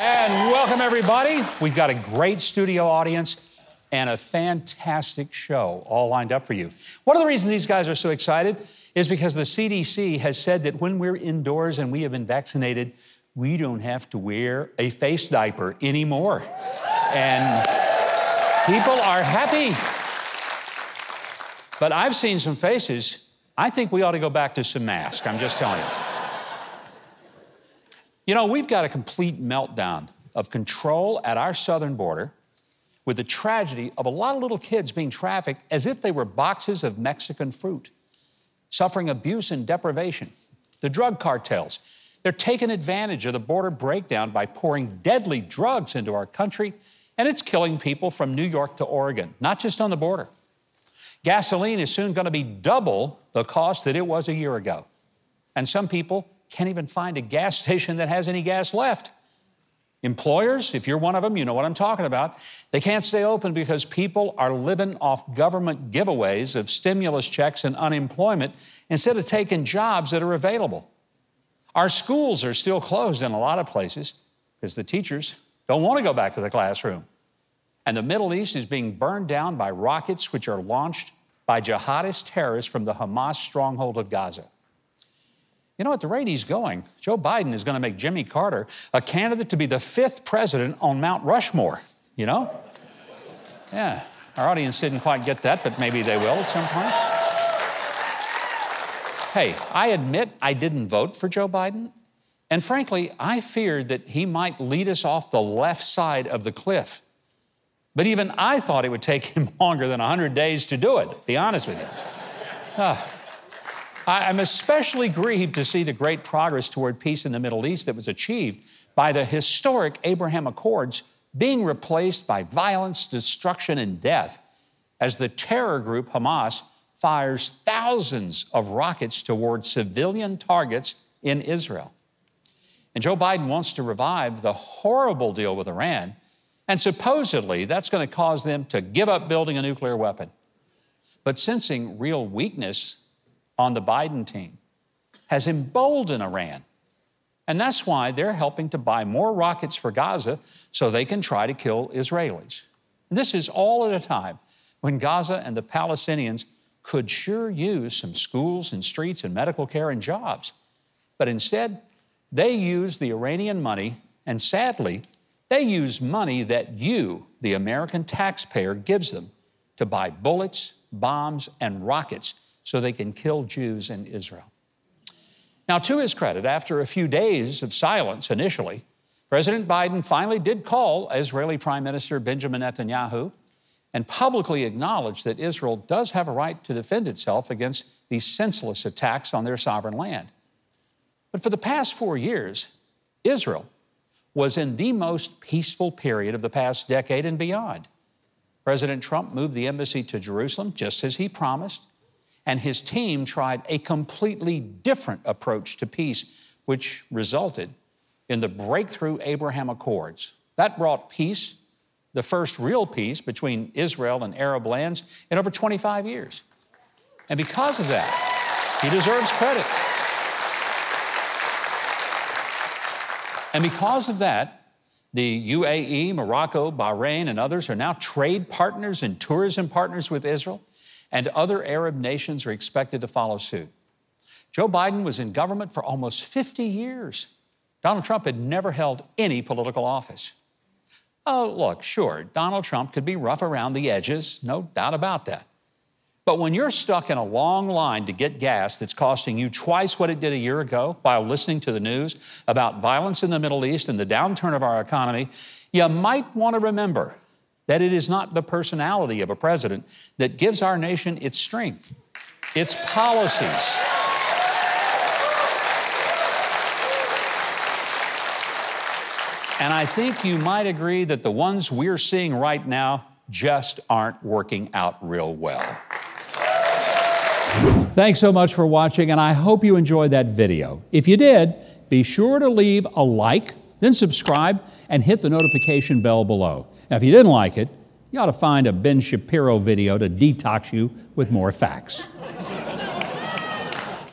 And welcome, everybody. We've got a great studio audience and a fantastic show all lined up for you. One of the reasons these guys are so excited is because the CDC has said that when we're indoors and we have been vaccinated, we don't have to wear a face diaper anymore. And people are happy. But I've seen some faces. I think we ought to go back to some masks. I'm just telling you. You know, we've got a complete meltdown of control at our southern border with the tragedy of a lot of little kids being trafficked as if they were boxes of Mexican fruit, suffering abuse and deprivation. The drug cartels, they're taking advantage of the border breakdown by pouring deadly drugs into our country, and it's killing people from New York to Oregon, not just on the border. Gasoline is soon going to be double the cost that it was a year ago. And some people can't even find a gas station that has any gas left. Employers, if you're one of them, you know what I'm talking about. They can't stay open because people are living off government giveaways of stimulus checks and unemployment instead of taking jobs that are available. Our schools are still closed in a lot of places because the teachers don't want to go back to the classroom. And the Middle East is being burned down by rockets which are launched by jihadist terrorists from the Hamas stronghold of Gaza. You know, at the rate he's going, Joe Biden is going to make Jimmy Carter a candidate to be the 5th president on Mount Rushmore, you know? Yeah, our audience didn't quite get that, but maybe they will at some point. Hey, I admit I didn't vote for Joe Biden, and frankly, I feared that he might lead us off the left side of the cliff. But even I thought it would take him longer than 100 days to do it, to be honest with you. I'm especially grieved to see the great progress toward peace in the Middle East that was achieved by the historic Abraham Accords being replaced by violence, destruction, and death as the terror group Hamas fires thousands of rockets toward civilian targets in Israel. And Joe Biden wants to revive the horrible deal with Iran, and supposedly that's going to cause them to give up building a nuclear weapon. But sensing real weakness on the Biden team has emboldened Iran. And that's why they're helping to buy more rockets for Gaza so they can try to kill Israelis. And this is all at a time when Gaza and the Palestinians could sure use some schools and streets and medical care and jobs. But instead, they use the Iranian money, and sadly, they use money that you, the American taxpayer, gives them to buy bullets, bombs, and rockets so they can kill Jews in Israel. Now, to his credit, after a few days of silence initially, President Biden finally did call Israeli Prime Minister Benjamin Netanyahu and publicly acknowledged that Israel does have a right to defend itself against these senseless attacks on their sovereign land. But for the past 4 years, Israel was in the most peaceful period of the past decade and beyond. President Trump moved the embassy to Jerusalem, just as he promised, and his team tried a completely different approach to peace, which resulted in the breakthrough Abraham Accords. That brought peace, the first real peace between Israel and Arab lands in over 25 years. And because of that, he deserves credit. And because of that, the UAE, Morocco, Bahrain, and others are now trade partners and tourism partners with Israel, and other Arab nations are expected to follow suit. Joe Biden was in government for almost 50 years. Donald Trump had never held any political office. Oh, look, sure, Donald Trump could be rough around the edges, no doubt about that. But when you're stuck in a long line to get gas that's costing you twice what it did a year ago while listening to the news about violence in the Middle East and the downturn of our economy, you might want to remember that it is not the personality of a president that gives our nation its strength, its policies. And I think you might agree that the ones we're seeing right now just aren't working out real well. Thanks so much for watching, and I hope you enjoyed that video. If you did, be sure to leave a like, then subscribe, and hit the notification bell below. Now, if you didn't like it, you ought to find a Ben Shapiro video to detox you with more facts.